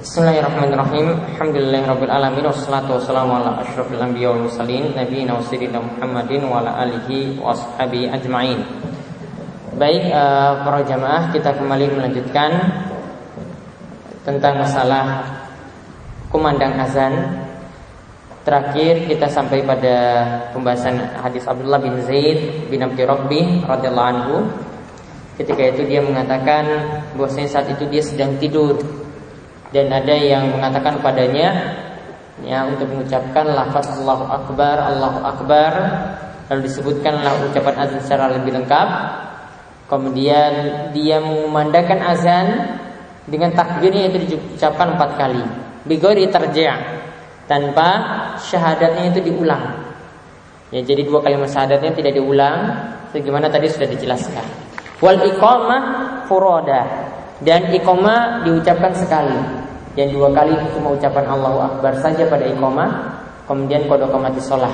Bismillahirrahmanirrahim. Alhamdulillahirabbil alamin wassalatu wassalamu ala asyrofil anbiya wal mursalin nabiyina wa sayyidina Muhammadin wa ala alihi wa ashabihi ajmain. Baik, para jamaah, kita kembali melanjutkan tentang masalah kumandang azan. Terakhir kita sampai pada pembahasan hadis Abdullah bin Zaid bin Abdi Rabbi radhiyallahu anhu. Ketika itu dia mengatakan bahwasanya saat itu dia sedang tidur, dan ada yang mengatakan padanya ya untuk mengucapkan lafaz Allahu Akbar, lalu disebutkanlah ucapan azan secara lebih lengkap. Kemudian dia mengumandangkan azan dengan takbirnya itu diucapkan 4 kali, bighairi tarji', tanpa syahadatnya itu diulang. Ya, jadi 2 kalimat syahadatnya tidak diulang, sebagaimana tadi sudah dijelaskan. Wal iqamah furada, dan iqamah diucapkan sekali. Dan 2 kali cuma ucapan Allahu Akbar saja pada iqamah. Kemudian qad qamatis shalah.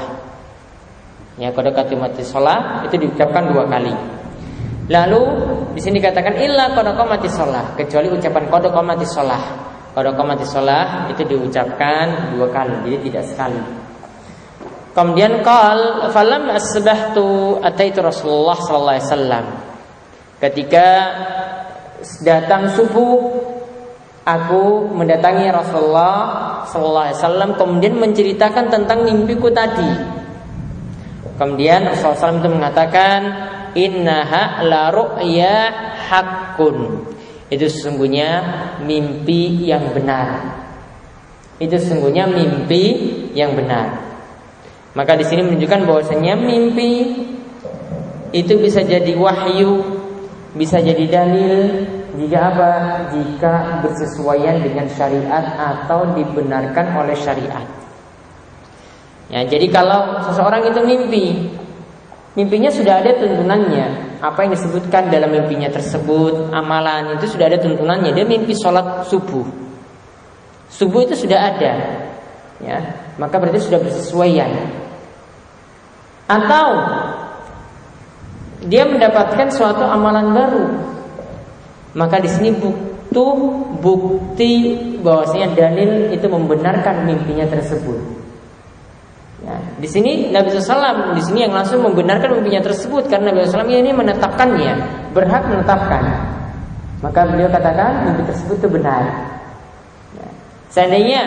Ya, qad qamatis shalah itu diucapkan 2 kali. Lalu di sini dikatakan illa qad qamatis shalah, kecuali ucapan qad qamatis shalah. Qad qamatis shalah itu diucapkan 2 kali, jadi tidak sekali. Kemudian qal falam asbahtu ataitu Rasulullah sallallahu alaihi wasallam. Ketika datang subuh, aku mendatangi Rasulullah sallallahu alaihi wasallam, kemudian menceritakan tentang mimpiku tadi. Kemudian Rasulullah SAW itu mengatakan, innaha la ru'ya haqqun. Itu sesungguhnya mimpi yang benar. Itu sesungguhnya mimpi yang benar. Maka di sini menunjukkan bahwasanya mimpi itu bisa jadi wahyu, bisa jadi dalil. Jika apa? Jika bersesuaian dengan syariat atau dibenarkan oleh syariat. Ya, jadi kalau seseorang itu mimpinya sudah ada tuntunannya. Apa yang disebutkan dalam mimpinya tersebut, amalan itu sudah ada tuntunannya. Dia mimpi sholat subuh. Subuh itu sudah ada. Ya, maka berarti sudah bersesuaian. Atau dia mendapatkan suatu amalan baru. Maka di sini bukti bahwasanya dalil itu membenarkan mimpinya tersebut. Ya, di sini Nabi SAW di sini yang langsung membenarkan mimpinya tersebut, karena Nabi SAW ini menetapkannya, berhak menetapkan. Maka beliau katakan mimpi tersebut itu benar. Ya. Seandainya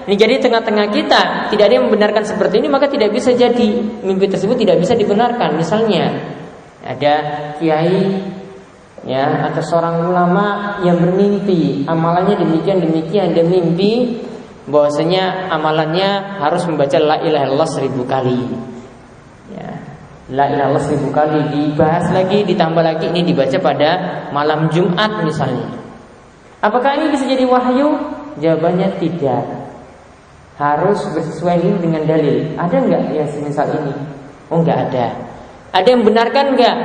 ini jadi tengah-tengah kita tidak ada yang membenarkan seperti ini, maka tidak bisa jadi mimpi tersebut tidak bisa dibenarkan. Misalnya ada kiai, ya, atau seorang ulama yang bermimpi amalannya demikian, dia mimpi bahwasanya amalannya harus membaca la ilaha illallah 1000 kali. Ya, la ilaha illallah 1000 kali, dibahas lagi, ditambah lagi ini dibaca pada malam Jumat misalnya. Apakah ini bisa jadi wahyu? Jawabannya tidak. Harus bersesuaian dengan dalil. Ada enggak yang semisal ini? Oh, enggak ada. Ada yang benarkan enggak?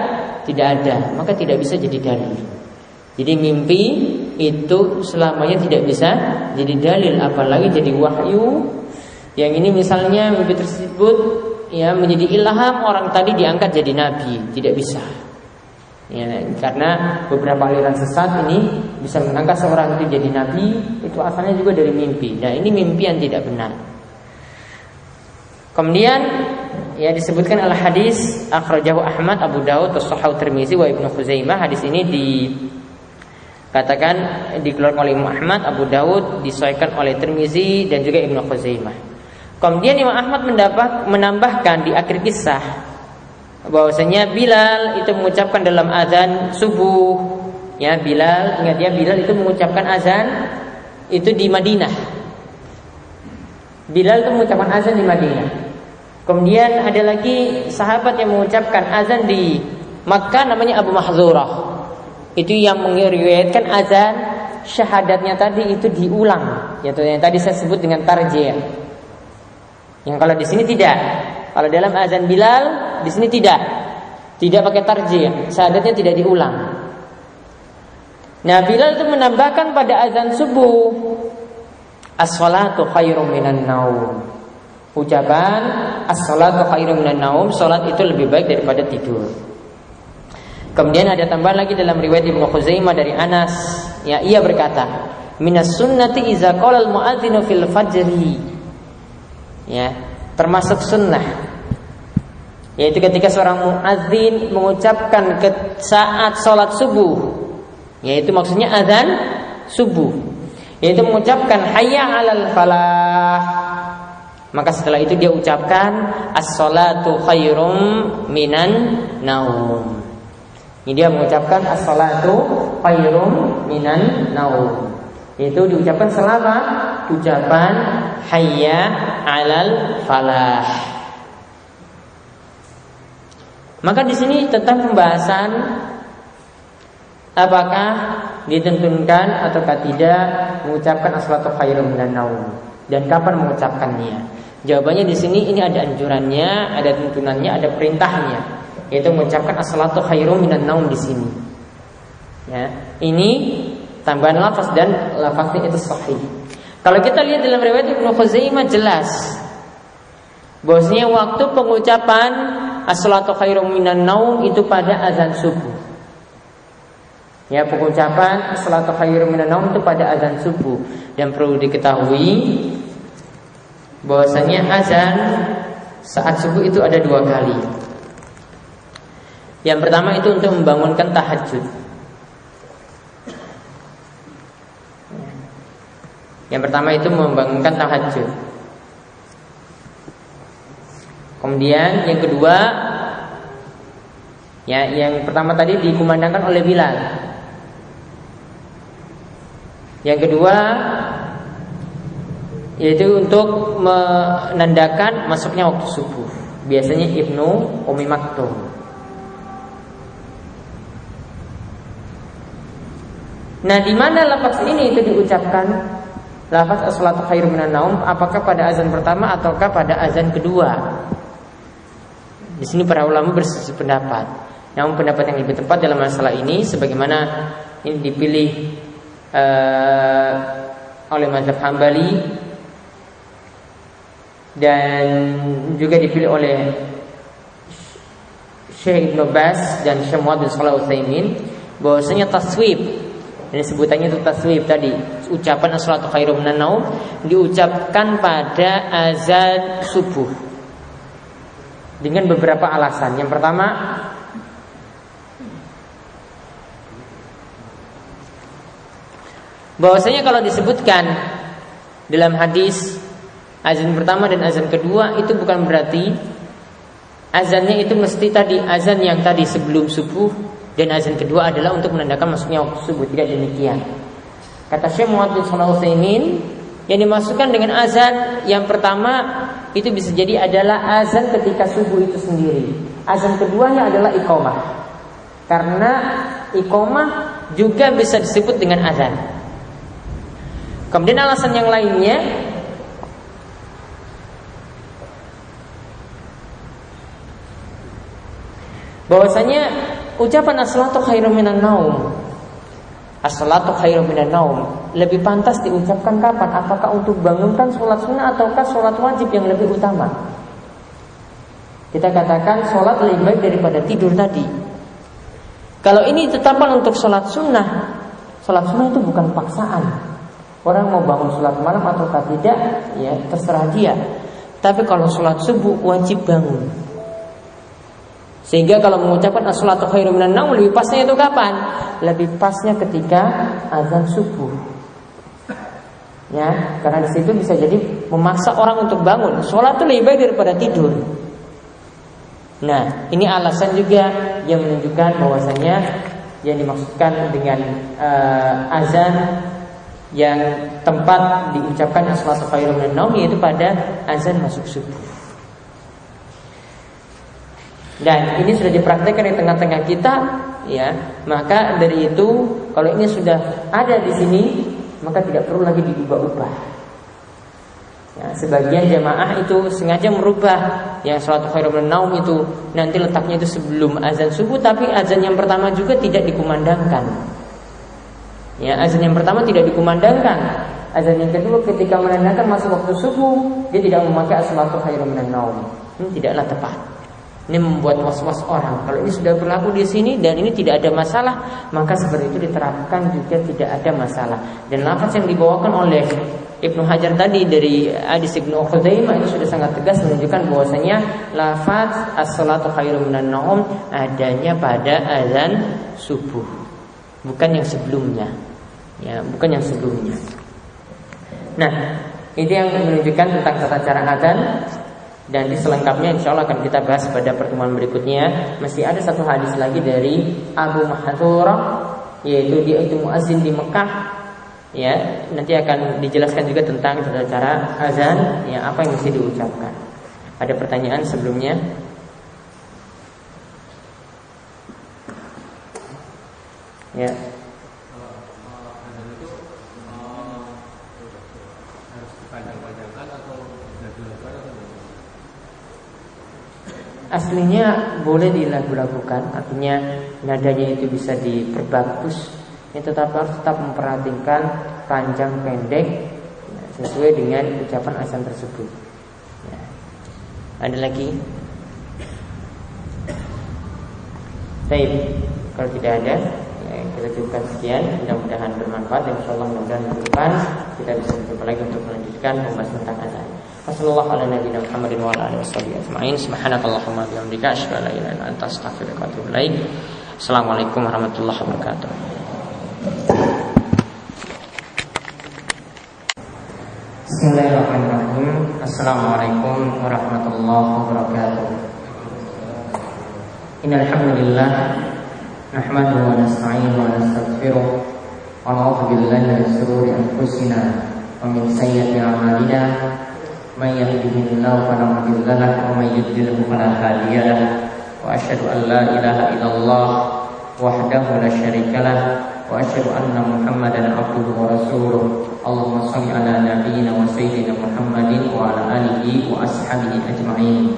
Tidak ada, maka tidak bisa jadi dalil. Jadi mimpi itu selamanya tidak bisa jadi dalil, apalagi jadi wahyu. Yang ini misalnya mimpi tersebut ya menjadi ilham, orang tadi diangkat jadi nabi, tidak bisa. Ya, karena beberapa aliran sesat ini bisa mengangkat seorang itu jadi nabi, itu asalnya juga dari mimpi. Nah, ini mimpi yang tidak benar. Kemudian ya disebutkan al-hadis akhrajahu Ahmad, Abu Daud, As-Sahih, Tirmizi wa Ibnu Khuzaimah. Hadis ini dikatakan dikeluarkan oleh Imam Ahmad, Abu Daud, disahihkan oleh Tirmizi dan juga Ibnu Khuzaimah. Kemudian Imam Ahmad menambahkan di akhir kisah bahwasanya Bilal itu mengucapkan dalam azan subuh. Ya, Bilal, ingat ya, Bilal itu mengucapkan azan itu di Madinah. Bilal itu mengucapkan azan di Madinah. Kemudian ada lagi sahabat yang mengucapkan azan di Makkah, namanya Abu Mahdzurah. Itu yang meriwayatkan azan syahadatnya tadi itu diulang, yaitu yang tadi saya sebut dengan tarjih. Yang kalau di sini tidak. Kalau dalam azan Bilal di sini tidak pakai tarjih, syahadatnya tidak diulang. Nah, Bilal itu menambahkan pada azan subuh, as-salatu khairum minan naum. Ucapan as-salatu khairum minan naum, salat itu lebih baik daripada tidur. Kemudian ada tambahan lagi dalam riwayat Ibnu Khuzaimah dari Anas, ya, ia berkata, minas sunnati iza qala al muadzinu fil fajri. Ya, termasuk sunnah, yaitu ketika seorang muadzin mengucapkan ke saat sholat subuh, yaitu maksudnya azan subuh, yaitu mengucapkan hayya 'alal falah. Maka setelah itu dia ucapkan as-sholatu khairum minan naum. Ini dia mengucapkan as-sholatu khairum minan naum, yaitu diucapkan selama ucapan hayya 'alal falah. Maka di sini tentang pembahasan apakah ditentukan ataukah tidak mengucapkan as-sholatu khairum minan naum dan kapan mengucapkannya. Jawabannya di sini ini ada anjurannya, ada tuntunannya, ada perintahnya, yaitu mengucapkan as-sholatu khairum minan naum di sini. Ya, ini tambahan lafaz dan lafaznya itu sahih. Kalau kita lihat dalam riwayat Ibnu Khuzaimah jelas bahwasanya waktu pengucapan as-sholatu khairum minan naum itu pada azan subuh. Ya, pengucapan as-sholatu khairum minan naum itu pada azan subuh. Dan perlu diketahui bahwasanya azan saat subuh itu ada 2 kali. Yang pertama itu untuk membangunkan tahajud. Yang pertama itu membangunkan tahajud. Kemudian yang kedua, ya, yang pertama tadi dikumandangkan oleh Bilal. Yang kedua yaitu untuk menandakan masuknya waktu subuh. Biasanya Ibnu Ummi Maktum. Nah, di mana lafaz ini itu diucapkan? Lafaz as-sholatu khairum minan naum, apakah pada azan pertama ataukah pada azan kedua? Di sini para ulama berselisih pendapat. Namun pendapat yang lebih tepat dalam masalah ini, sebagaimana ini dipilih oleh mazhab Hambali dan juga dipilih oleh Syekh Ibnu Baz dan Syekh Muhammad bin Shalih Al-Utsaimin, bahwasanya taswib, ini sebutannya itu taswib tadi, ucapan as-sholatu khairum minan naum diucapkan pada azan subuh dengan beberapa alasan. Yang pertama, bahwasanya kalau disebutkan dalam hadis azan pertama dan azan kedua itu bukan berarti azannya itu mesti tadi azan yang tadi sebelum subuh dan azan kedua adalah untuk menandakan masuknya waktu subuh. Tidak demikian. Kata Syekh Muhammad bin Shalih Al-Utsaimin, yang dimasukkan dengan azan yang pertama itu bisa jadi adalah azan ketika subuh itu sendiri. Azan keduanya adalah iqamah, karena iqamah juga bisa disebut dengan azan. Kemudian alasan yang lainnya, bahwasanya ucapan as-sholatu khairum minan naum, as-sholatu khairum minan naum lebih pantas diucapkan kapan? Apakah untuk bangunkan sholat sunnah ataukah sholat wajib yang lebih utama? Kita katakan sholat lebih baik daripada tidur tadi. Kalau ini ditetapkan untuk sholat sunnah itu bukan paksaan. Orang mau bangun sholat malam ataukah tidak, ya terserah dia. Tapi kalau sholat subuh wajib bangun. Sehingga kalau mengucapkan as-sholatu khairum minan naum lebih pasnya itu kapan? Lebih pasnya ketika azan subuh. Ya, karena di situ bisa jadi memaksa orang untuk bangun. Sholat itu lebih baik daripada tidur. Nah, ini alasan juga yang menunjukkan bahwasanya yang dimaksudkan dengan azan yang tempat diucapkan as-sholatu khairum minan naum yaitu pada azan masuk subuh. Dan ini sudah dipraktekkan di tengah-tengah kita, ya. Maka dari itu, kalau ini sudah ada di sini, maka tidak perlu lagi diubah-ubah. Ya, sebagian jamaah itu sengaja merubah yang sholatu khairum minan naum itu nanti letaknya itu sebelum azan subuh, tapi azan yang pertama juga tidak dikumandangkan. Ya, azan yang pertama tidak dikumandangkan. Azan yang kedua ketika menandakan masuk waktu subuh, dia tidak memakai as-sholatu khairum minan naum. Ini tidaklah tepat. Ini membuat was-was orang. Kalau ini sudah berlaku di sini dan ini tidak ada masalah, maka seperti itu diterapkan juga tidak ada masalah. Dan lafaz yang dibawakan oleh Ibnu Hajar tadi dari hadis Ibnu Khuzaimah itu sudah sangat tegas menunjukkan bahwasanya lafaz as-salatu khairum minan naum adanya pada azan subuh, bukan yang sebelumnya. Ya, bukan yang sebelumnya. Nah, itu yang menunjukkan tentang tata cara azan. Dan di selengkapnya insya Allah akan kita bahas pada pertemuan berikutnya. Masih ada satu hadis lagi dari Abu Mahdhurah, yaitu dia itu muazzin di Mekah. Ya, nanti akan dijelaskan juga tentang tata cara azan, ya, apa yang mesti diucapkan. Ada pertanyaan sebelumnya? Ya. Aslinya boleh dilagu-lagukan, artinya nadanya itu bisa diperbagus. Tetapi harus tetap memperhatikan panjang pendek sesuai dengan ucapan azan tersebut. Ya. Ada lagi? Baik, kalau tidak ada, ya, kita cukupkan sekian. Mudah-mudahan bermanfaat dan insyaallah mudah-mudahan minggu depan kita bisa berjumpa lagi untuk melanjutkan pembahasan tentang azan. Wassalamualaikum warahmatullahi wabarakatuh. Assalamualaikum warahmatullahi wabarakatuh. Bismillahirrahmanirrahim. Assalamualaikum warahmatullahi wabarakatuh. Innal hamdalillah nahmaduhu wa nasta'inuhu wa nastaghfiruh wa na'udzu billahi min shururi anfusina wa min sayyiati a'malina. Man yahdihillahu fala mudilla lahu wa man yudlil fala hadiya lahu. Wa asyhadu an la ilaha illallah wahdahu la syarika lahu wa asyhadu anna Muhammadan abduhu wa rasuluh. Allahumma shalli ala nabiyyina wa sayyidina Muhammadin wa ala alihi wa ashabihi ajma'in.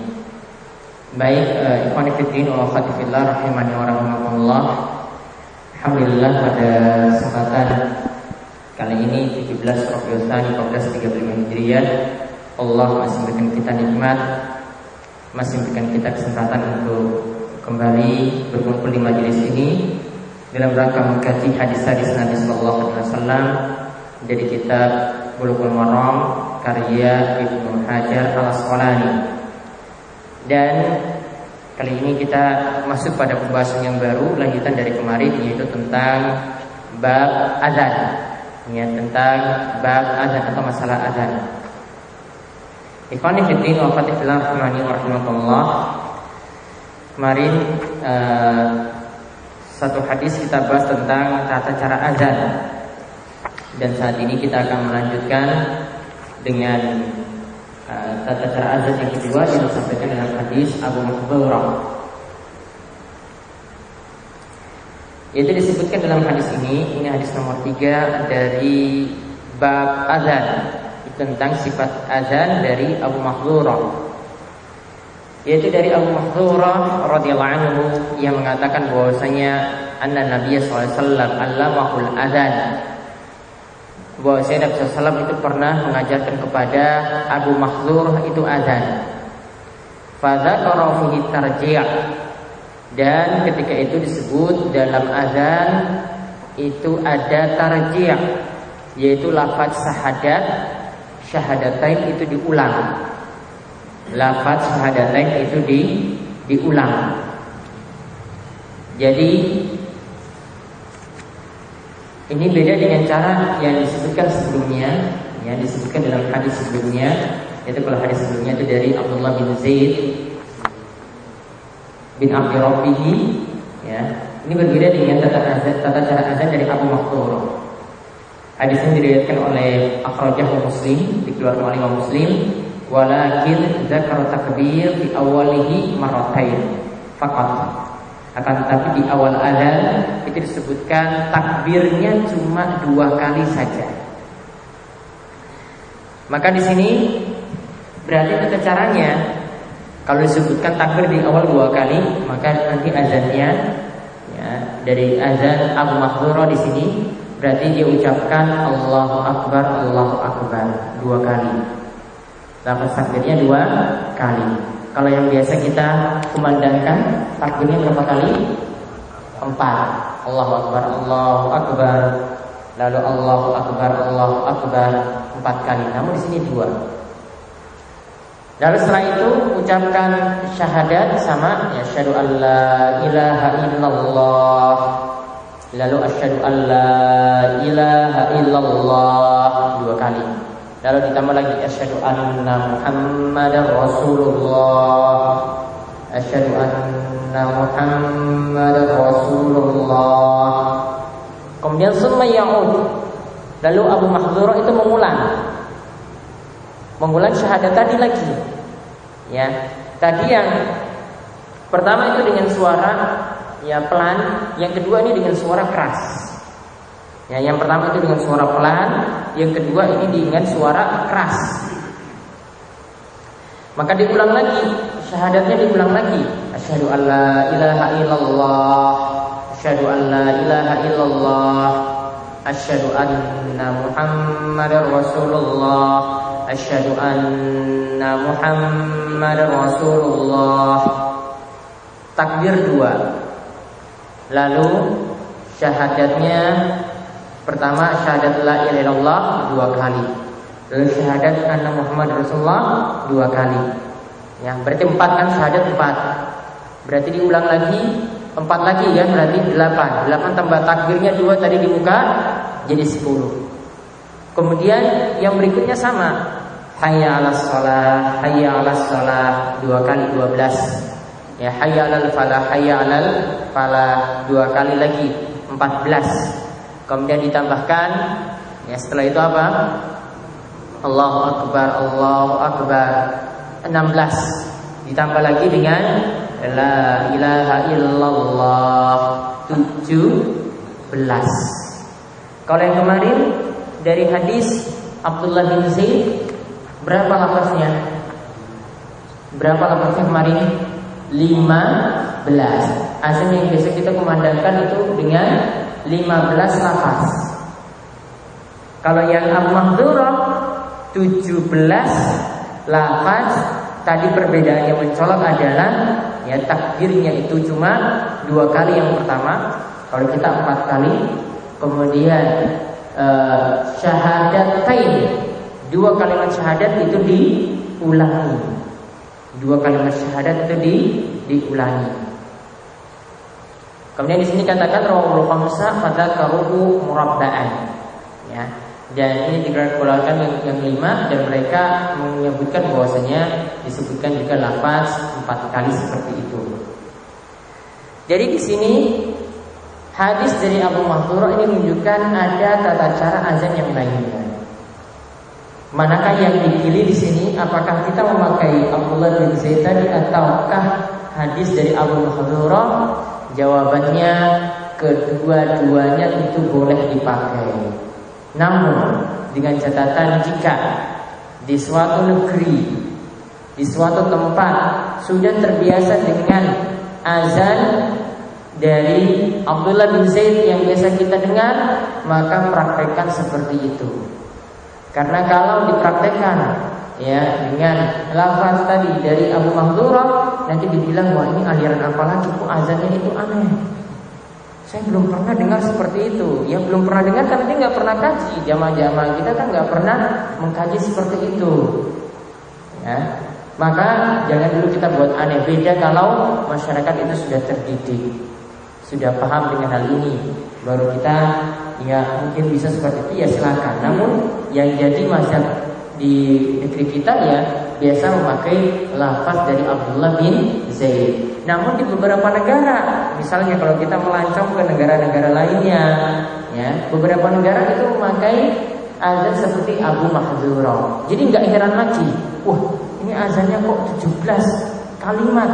Baik, ikhwan fillah wa akhwati fillah rahimani wa rahimakumullah. Alhamdulillah pada kesempatan kali ini 17 Rabiul Tsani 1435 Hijriah, Allah masih memberikan kita nikmat, masih memberikan kita kesempatan untuk kembali berkumpul di majelis ini dalam rangka mengkaji hadis-hadis Nabi sallallahu alaihi wasallam dari kitab Bulughul Maram karya Ibnu Hajar Al-Asqalani. Dan kali ini kita masuk pada pembahasan yang baru, lanjutan dari kemarin, yaitu tentang bab azan. Ya, tentang bab azan atau masalah azan. Ikhwani fillah wa akhwati fillah rahimani wa rahimakumullah. Kemarin satu hadis kita bahas tentang tata cara azan. Dan saat ini kita akan melanjutkan dengan tata cara azan yang kedua yang disampaikan dalam hadis Abu Mahdhurah. Itu disebutkan dalam hadis ini hadis nomor 3 dari bab azan, tentang sifat azan dari Abu Mahdhurah, yaitu dari Abu Mahdhurah radhiyallahu anhu yang mengatakan bahwasanya anna Nabiy sallallahu alaihi wasallam allamahul azan, bahwasanya Nabi sallallahu alaihi wasallam itu pernah mengajarkan kepada Abu Mahdhurah itu azan. Fa dzakara fihi tarji', dan ketika itu disebut dalam azan itu ada tarji', yaitu lafaz syahadatain itu diulang. Lafaz syahadatain itu diulang. Jadi ini beda dengan cara yang disebutkan sebelumnya, yang disebutkan dalam hadis sebelumnya. Yaitu kalau hadis sebelumnya itu dari Abdullah bin Zaid bin Abdi Rabbih, ya. Ini berbeda dengan tata cara azan dari Abu Mahdhurah. Hadis ini diriwayatkan oleh akhrajahu Muslim, dikeluarkan oleh Imam Muslim, walakin dzakara takbir di awalihi marratain faqat. Akan tetapi di awal azan itu disebutkan takbirnya cuma 2 kali saja. Maka di sini berarti tata caranya, kalau disebutkan takbir di awal 2 kali, maka nanti azannya, ya, dari azan Abu Mahdhurah di sini berarti dia ucapkan Allahu Akbar 2 kali. Lafaz takbirnya 2 kali. Kalau yang biasa kita kumandangkan takbirnya berapa kali? 4. Allahu Akbar, Allahu Akbar. Lalu Allahu Akbar, Allahu Akbar 4 kali. Namun di sini 2. Lalu setelah itu ucapkan syahadat sama ya, asyhadu alla ilaha illallah. Lalu asyhadu alla ilaha illallah 2 kali. Lalu ditambah lagi asyhadu anna Muhammadar Rasulullah. Asyhadu anna Muhammadar Rasulullah. Kemudian summa ya'ud. Lalu Abu Mahdzurah itu mengulang syahadat tadi lagi. Ya. Tadi yang pertama itu dengan suara ya pelan, yang kedua ini dengan suara keras. Ya, yang pertama itu dengan suara pelan, yang kedua ini dengan suara keras. Maka diulang lagi, syahadatnya diulang lagi. Asyhadu alla ilaha illallah, asyhadu alla ilaha illallah, asyhadu anna Muhammadar Rasulullah, asyhadu anna Muhammadar Rasulullah. Takbir 2. Lalu syahadatnya pertama syahadat la ilaha illallah 2 kali. Lalu syahadat anna Muhammad Rasulullah 2 kali. Ya, berarti 4 kan, syahadat 4. Berarti diulang lagi 4 lagi kan, berarti 8. 8 tambah takbirnya 2 tadi dibuka jadi 10. Kemudian yang berikutnya sama. Hayya 'alas shalah, hayya 'alas shalah 2 kali 12. Ya, hayya 'alal falah, hayya 'alal falah 2 kali lagi 14. Kemudian ditambahkan ya setelah itu apa? Allahu Akbar, Allahu Akbar 16. Ditambah lagi dengan la ilaha illallah 17. Kalau yang kemarin dari hadis Abdullah bin Zaid berapa lafaznya? Berapa lafaznya kemarin? 15. Azan yang biasa kita kumandangkan itu dengan 15 lafaz. Kalau yang Abu Mahdzurah 17 lafaz. Tadi perbedaan yang mencolok adalah ya takbirnya itu cuma 2 kali yang pertama. Kalau kita 4 kali. Kemudian syahadatain 2 kalimat syahadat itu diulangi. 2 kalimat syahadat itu diulangi. Kemudian di sini katakan rawahul khamsah fadzakaruhu murabba'an. Ya. Dan ini dikeluarkan yang 5 dan mereka menyebutkan bahwasanya disebutkan juga lafaz 4 kali seperti itu. Jadi di sini hadis dari Abu Mahdzurah ini menunjukkan ada tata cara azan yang lainnya. Manakah yang dipilih di sini? Apakah kita memakai Abdullah bin Zaid tadi ataukah hadis dari Abu Mahdzurah? Jawabannya kedua-duanya itu boleh dipakai. Namun dengan catatan jika di suatu negeri, di suatu tempat sudah terbiasa dengan azan dari Abdullah bin Zaid yang biasa kita dengar, maka praktekkan seperti itu. Karena kalau dipraktekkan ya dengan lafaz tadi dari Abu Mahdzurah, nanti dibilang wah ini aliran apa lagi, kok azannya itu aneh. Saya belum pernah dengar seperti itu. Ya belum pernah dengar karena dia nggak pernah kaji. Jamaah-jamaah kita kan nggak pernah mengkaji seperti itu. Ya, maka jangan dulu kita buat aneh. Beda kalau masyarakat itu sudah terdidik, sudah paham dengan hal ini, baru kita ya mungkin bisa seperti itu, ya silakan. Namun yang jadi mazhab di negeri kita ya biasa memakai lafaz dari Abdullah bin Zaid. Namun di beberapa negara, misalnya kalau kita melancong ke negara-negara lainnya, ya beberapa negara itu memakai azan seperti Abu Mahdzurah. Jadi nggak heran lagi, wah ini azannya kok 17 kalimat.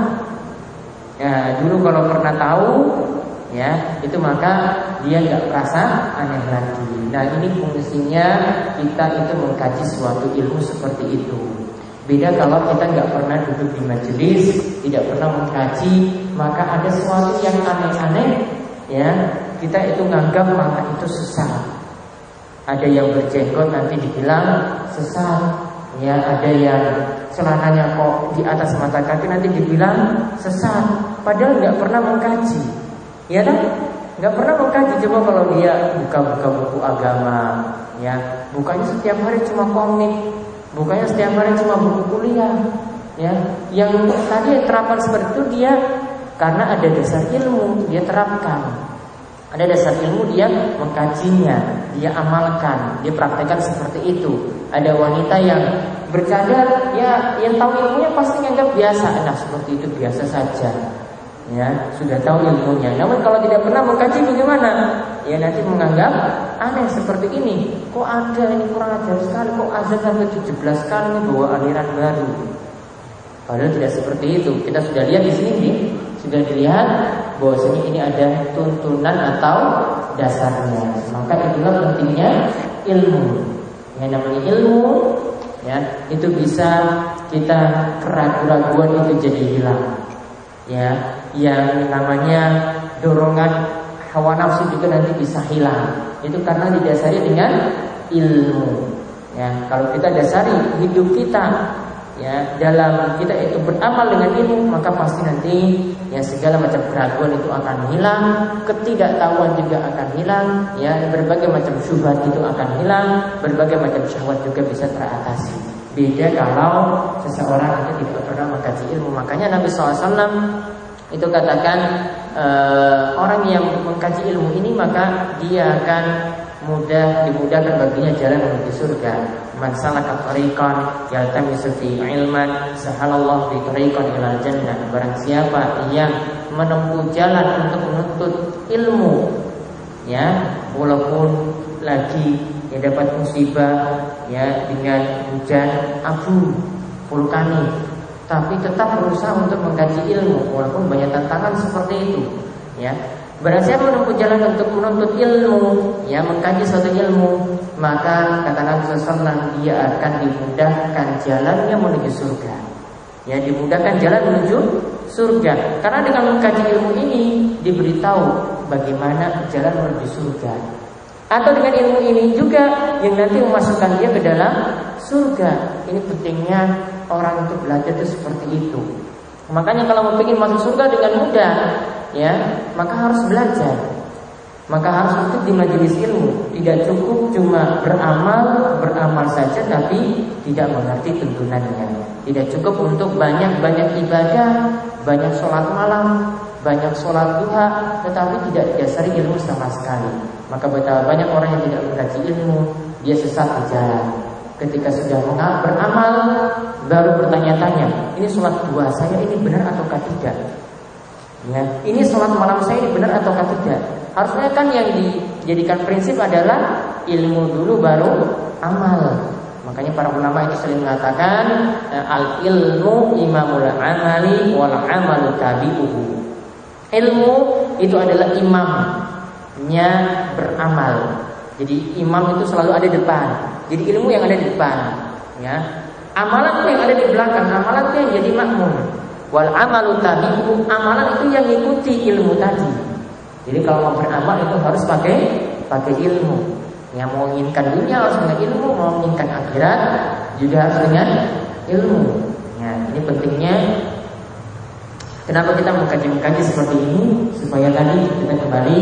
Ya dulu kalau pernah tahu, ya itu maka dia nggak merasa aneh lagi. Nah ini fungsinya kita itu mengkaji suatu ilmu seperti itu. Beda kalau kita nggak pernah duduk di majelis, tidak pernah mengkaji, maka ada sesuatu yang aneh-aneh, ya kita itu nganggap maka itu sesat. Ada yang berjenggot nanti dibilang sesat, Ya, ada yang celananya kok di atas mata kaki, nanti dibilang sesat, padahal nggak pernah mengkaji, ya kan? Nggak pernah mengkaji. Coba kalau dia buka-buka buku agama, ya, bukanya setiap hari cuma komik, bukanya setiap hari cuma buku kuliah, ya, yang tadi terapan seperti itu dia karena ada dasar ilmu dia terapkan. Ada dasar ilmu dia mengkajinya, dia amalkan, dia praktekkan seperti itu. Ada wanita yang bercadar, ya yang tahu ilmunya pasti nganggap biasa. Nah seperti itu biasa saja, ya sudah tahu ilmunya. Namun kalau tidak pernah mengkaji bagaimana? Ya nanti menganggap aneh seperti ini. Kok ada ini kurang ajar sekali, kok azan sampai 17 kali ini bawa aliran baru. Padahal tidak seperti itu. Kita sudah lihat di sini nih, sudah dilihat bahwasanya ini ada tuntunan atau dasarnya. Maka itulah pentingnya ilmu. Yang namanya ilmu, ya itu bisa kita keraguan-raguan itu jadi hilang. Ya, yang namanya dorongan hawa nafsu juga nanti bisa hilang. Itu karena didasari dengan ilmu. Ya, kalau kita dasari hidup kita, ya dalam kita itu beramal dengan ilmu, maka pasti nanti ya segala macam keraguan itu akan hilang, ketidaktahuan juga akan hilang, ya berbagai macam syubhat itu akan hilang, berbagai macam syahwat juga bisa teratasi. Beda kalau seseorang itu tidak pernah mengkaji ilmu. Makanya Nabi SAW itu katakan orang yang mengkaji ilmu ini maka dia akan dimudahkan baginya jalan menuju surga. Man salaka tariqan yaltamisu fi ilman sahalallahu bi tariqan ilal jannah. Barang siapa yang menempuh jalan untuk menuntut ilmu, ya walaupun lagi ya dapat musibah ya dengan hujan abu vulkanik, tapi tetap berusaha untuk mengkaji ilmu walaupun banyak tantangan seperti itu, ya. Barang siapa menempuh jalan untuk menuntut ilmu, ya mengkaji suatu ilmu, maka kata Nabi SAW dia akan dimudahkan jalannya menuju surga. Ya dimudahkan jalan menuju surga. Karena dengan mengkaji ilmu ini diberitahu bagaimana jalan menuju surga. Atau dengan ilmu ini juga yang nanti memasukkan dia ke dalam surga. Ini pentingnya orang untuk belajar itu seperti itu. Makanya kalau mau ingin masuk surga dengan mudah, ya maka harus belajar. Maka harus ikut di majelis ilmu. Tidak cukup cuma beramal saja tapi tidak mengerti tuntunannya. Tidak cukup untuk banyak ibadah, banyak sholat malam, banyak sholat duha, tetapi tidak didasari ilmu sama sekali. Maka betapa banyak orang yang tidak mengkaji ilmu, dia sesat di jalan. Ketika sudah beramal, baru bertanya-tanya, ini sholat duha saya ini benar ataukah tidak? Ya, ini sholat malam saya ini benar ataukah tidak? Harusnya kan yang dijadikan prinsip adalah ilmu dulu baru amal. Makanya para ulama itu sering mengatakan al ilmu imamul amali wal amalu tabi'uhu. Ilmu itu adalah imamnya beramal. Jadi imam itu selalu ada di depan. Jadi ilmu yang ada di depan, ya. Amalan itu yang ada di belakang. Amalan itu yang jadi makmum. Wal amalu tabi'uhu, amalan itu yang ikuti ilmu tadi. Jadi kalau mau beramal itu harus pakai ilmu. Yang mau menginginkan dunia harus dengan ilmu, mau menginginkan akhirat juga harus dengan ilmu. Ya, ini pentingnya. Kenapa kita mengkaji seperti ini? Supaya tadi kita kembali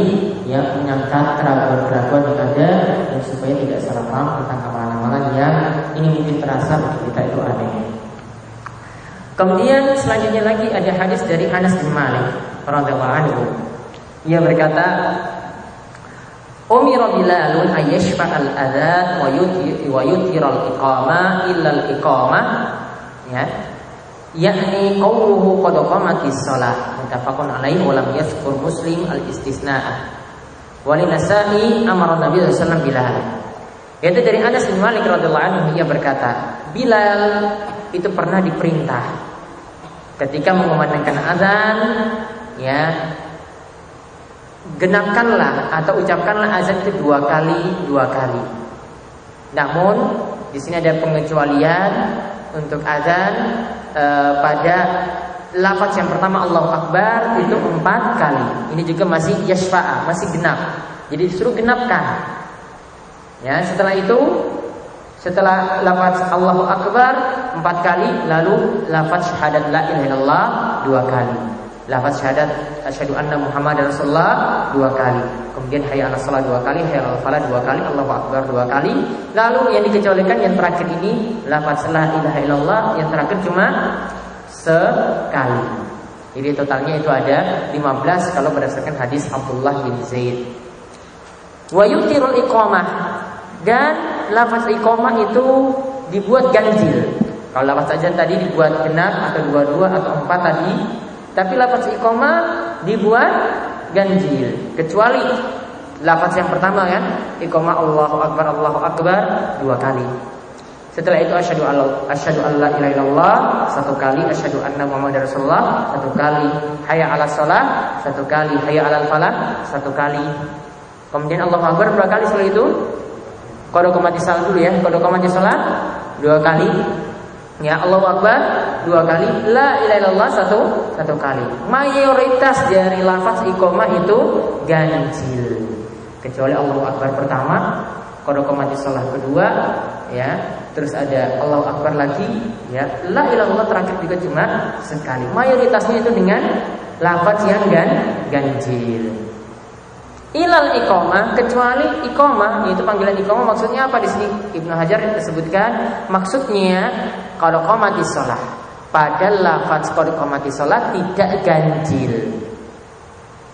ya mengangkat keraguan-keraguan yang ada dan supaya tidak salah paham tentang amalan-amalan yang ini mungkin terasa bagi kita itu aneh. Kemudian selanjutnya lagi ada hadis dari Anas bin Malik radhiyallahu anhu. Ia berkata, Umira Bilalun ayyashfa'al adzan wa yutiral iqamah illal iqamah, ya. Yakni qawluhu qad qamatis shalah, muttafaqun alaihi wa lam yadhkur Muslim al-istisna'ah. Wa li Nasa'i amara Nabi sallallahu alaihi wasallam Bilal. Yaitu dari Anas bin Malik radhiyallahu anhu, ia berkata, Bilal itu pernah diperintah ketika mengumandangkan azan, ya, genapkanlah atau ucapkanlah azan itu dua kali. Namun di sini ada pengecualian untuk azan pada lafaz yang pertama Allahu Akbar itu 4 kali. Ini juga masih yashfa'a, masih genap. Jadi disuruh genapkan. Ya, setelah itu Setelah lafaz Allahu Akbar 4 kali, lalu lafaz syahadat la ilaha illallah 2 kali. Lafaz syahadat asyhadu anna Muhammadar Rasulullah 2 kali. Kemudian hayya 'alas shalah 2 kali, hayya 'alal falah 2 kali, Allahu Akbar 2 kali. Lalu yang dikecualikan yang terakhir ini lafaz la ilaha illallah yang terakhir cuma sekali. Jadi totalnya itu ada 15 kalau berdasarkan hadis Abdullah bin Zaid. Wa yutirul iqamah, dan lafaz iqamah itu dibuat ganjil. Kalau lafaz ajan tadi dibuat genap atau 22 atau 4 tadi, tapi lafaz iqamah dibuat ganjil. Kecuali lafaz yang pertama kan, iqamah Allahu Akbar 2 kali. Setelah itu asyhadu alla ilaha illallah 1 kali, asyhadu anna Muhammadar Rasulullah 1 kali, hayya 'alas shalah 1 kali, hayya 'alal falah 1 kali. Kemudian Allahu Akbar berapa kali setelah itu? Qad qamati shalah dulu ya. Qad qamati shalah 2 kali. Ya, Allahu Akbar 2 kali, la ilaha illallah 1 kali. Mayoritas dari lafaz iqamah itu ganjil. Kecuali Allahu Akbar pertama, qad qamati shalah kedua, ya. Terus ada Allahu Akbar lagi, ya. La ilaha illallah terakhir juga cuma sekali. Mayoritasnya itu dengan lafaz yang ganjil. Ilal iqamah, kecuali iqamah, yaitu panggilan iqamah maksudnya apa di sini? Ibnu Hajar disebutkan maksudnya qad qamatis shalah. Pada lafaz qad qamatis shalah tidak ganjil.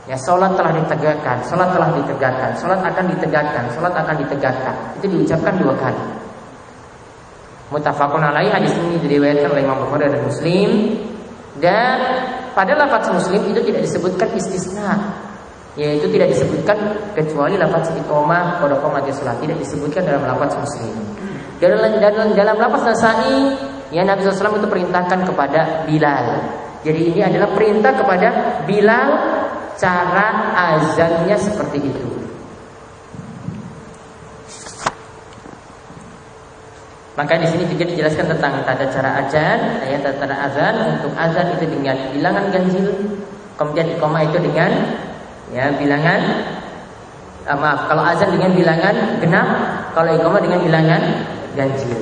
Ya, salat telah ditegakkan, salat telah ditegakkan, salat akan ditegakkan, salat akan ditegakkan. Itu diucapkan 2 kali. Muttafaqun alaihi, hadis ini diriwayatkan oleh Imam Bukhari dan Muslim. Dan pada lafaz Muslim itu tidak disebutkan istisna, yaitu tidak disebutkan kecuali lafaz iqamah qad qamatis shalah, tidak disebutkan dalam lafaz Muslim. Dalam lafaz Nasa'i, ya, Nabi SAW itu perintahkan kepada Bilal. Jadi ini adalah perintah kepada Bilal, cara azannya seperti itu. Maka di sini juga dijelaskan tentang tata cara azan, ya, tata cara azan. Untuk azan itu dengan bilangan ganjil, kemudian iqamah itu dengan, ya, bilangan kalau azan dengan bilangan genap, kalau iqamah dengan bilangan ganjil.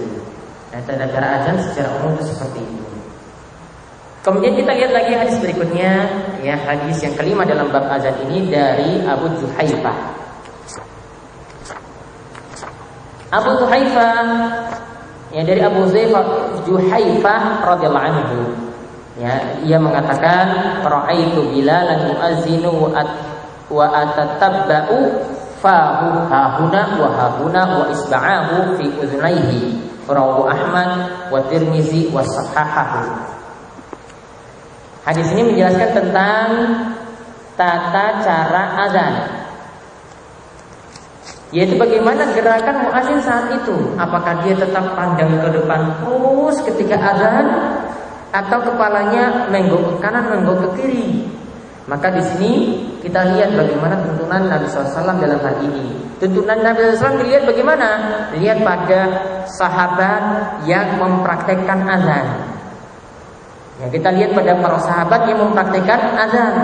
Nah, tata cara azan secara umum itu seperti itu. Kemudian kita lihat lagi hadis berikutnya, ya, hadis yang kelima dalam bab azan ini dari Abu Juhaifah. Abu Juhaifah, ya, dari Abu Juhaifah radhiyallahu anhu, ya, ia mengatakan ra'aitu Bilalan mu'azzinu wa atatabba'u fahu hahuna wa hahuna wa isba'ahu fi udhunaihi, rawahu Ahmad wa Tirmizi wa sahahahu. Hadis ini menjelaskan tentang tata cara azan, yaitu bagaimana gerakan muadzin saat itu. Apakah dia tetap pandang ke depan terus ketika azan, atau kepalanya menggok ke kanan, menggok ke kiri? Maka di sini kita lihat bagaimana tuntunan Nabi SAW dalam hal ini. Tuntunan Nabi SAW dilihat bagaimana? Lihat pada sahabat yang mempraktekkan azan. Ya, kita lihat pada para sahabat yang mempraktekkan azan.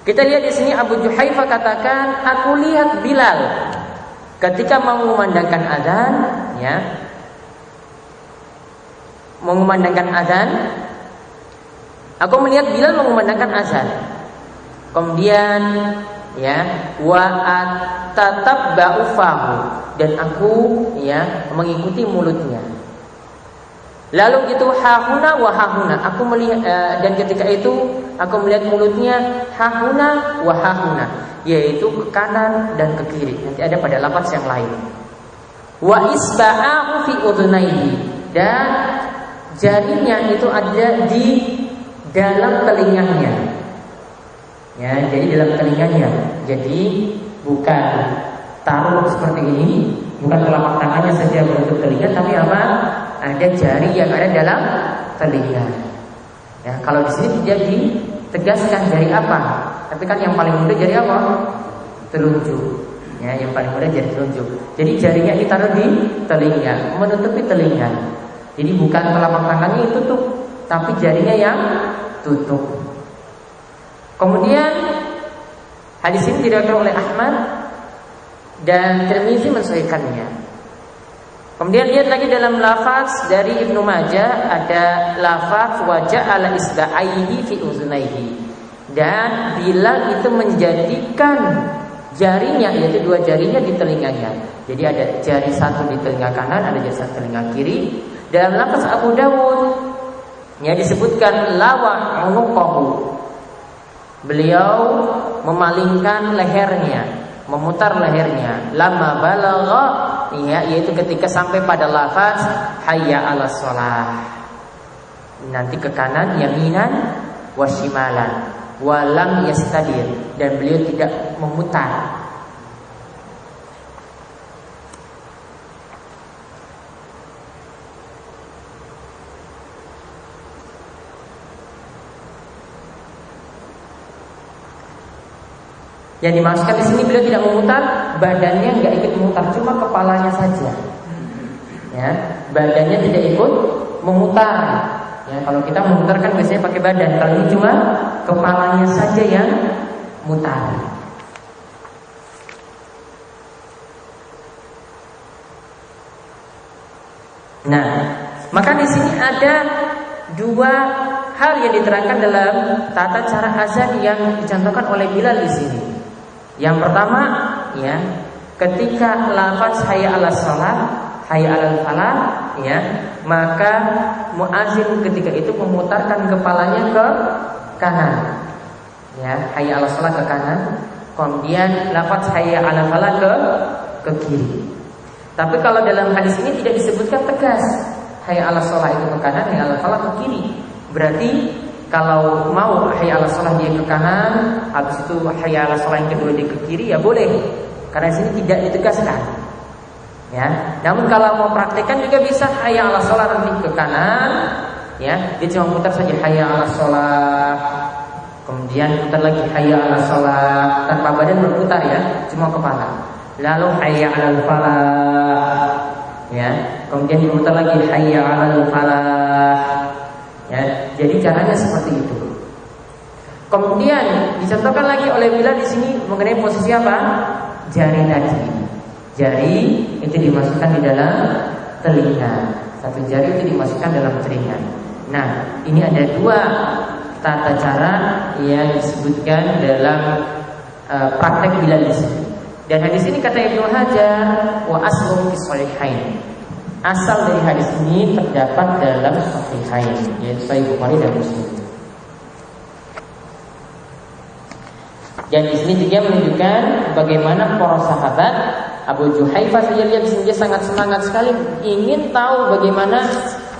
Kita lihat di sini Abu Juhaifah katakan, aku lihat Bilal ketika mau mengumandangkan azan, ya, mengumandangkan azan. Aku melihat Bilal mengumandangkan azan. Kemudian, ya, wa atatabba'u fahu, dan aku, ya, mengikuti mulutnya. Lalu gitu hahuna wa hahuna, aku melihat, dan ketika itu aku melihat mulutnya hahuna wa hahuna, yaitu ke kanan dan ke kiri. Nanti ada pada lafaz yang lain. Wa isba'ahu fi udhunaihi, dan jarinya itu ada di dalam telinganya. Ya, jadi dalam telinganya. Jadi bukan taruh seperti ini, bukan telapak tangannya saja menutup telinga, tapi apa? Ada jari yang ada dalam telinga. Ya, kalau di sini tidak ditegaskan jari apa, tapi kan yang paling mudah jari apa? Telunjuk. Ya, yang paling mudah jari telunjuk. Jadi jarinya ditaruh di telinga, menutupi telinga. Jadi bukan telapak tangannya yang tutup, tapi jarinya yang tutup. Kemudian hadis ini diriwayatkan oleh Ahmad dan Tirmizi mensahihkannya. Kemudian lihat lagi dalam lafaz dari Ibnu Majah ada lafaz wajah ala isba'aihi fi uzunaihi. Dan Bilal itu menjadikan jarinya, yaitu dua jarinya di telinganya. Jadi ada jari satu di telinga kanan, ada jari satu di telinga kiri. Dalam lafaz Abu Dawud ya disebutkan lawa unuqahu. Beliau memalingkan lehernya, memutar lehernya. Lama balagha ya, yaitu ketika sampai pada lafaz hayya 'alas shalah. Nanti ke kanan yaminan wasyimalan walam yastadir, dan beliau tidak memutar. Yang dimaksudkan di sini beliau tidak memutar, badannya nggak ikut memutar, cuma kepalanya saja. Ya, badannya tidak ikut memutar. Ya, kalau kita memutar kan biasanya pakai badan, kalau ini cuma kepalanya saja yang mutar. Nah, maka di sini ada dua hal yang diterangkan dalam tata cara azan yang dicontohkan oleh Bilal di sini. Yang pertama, ya, ketika lafaz hayya 'alas shalah, hayya 'alal falah, ya, maka muazin ketika itu memutarkan kepalanya ke kanan. Ya, hayya 'alas shalah ke kanan, kemudian lafaz hayya 'alal falah ke kiri. Tapi kalau dalam hadis ini tidak disebutkan tegas hayya 'alas shalah itu ke kanan, hayya 'alal falah ke kiri. Berarti kalau mau hayya 'alas shalah dia ke kanan, habis itu hayya 'alas shalah yang kedua dia ke kiri, ya boleh. Karena di sini tidak ditegaskan. Ya. Namun kalau mau praktekkan juga bisa hayya 'alas shalah nanti ke kanan, ya. Dia cuma putar saja hayya 'alas shalah. Kemudian putar lagi hayya 'alas shalah, tanpa badan berputar ya, cuma kepala. Lalu hayya 'alal falah. Ya. Kemudian diputar lagi hayya 'alal falah. Ya, jadi caranya seperti itu. Kemudian dicontohkan lagi oleh Bilal di sini mengenai posisi apa? Jari tadi. Jari itu dimasukkan di dalam telinga. Satu jari itu dimasukkan dalam telinga. Nah, ini ada dua tata cara yang disebutkan dalam praktek Bilal di sini. Dan hadis ini kata Ibnu Hajar wa aslu fi shahihain. Asal dari hadis ini terdapat dalam Sahihain, yaitu Sahih Bukhari dan Muslim. Dan di sini juga menunjukkan bagaimana para sahabat. Abu Juhaifah saja lihat di sini dia sangat semangat sekali ingin tahu bagaimana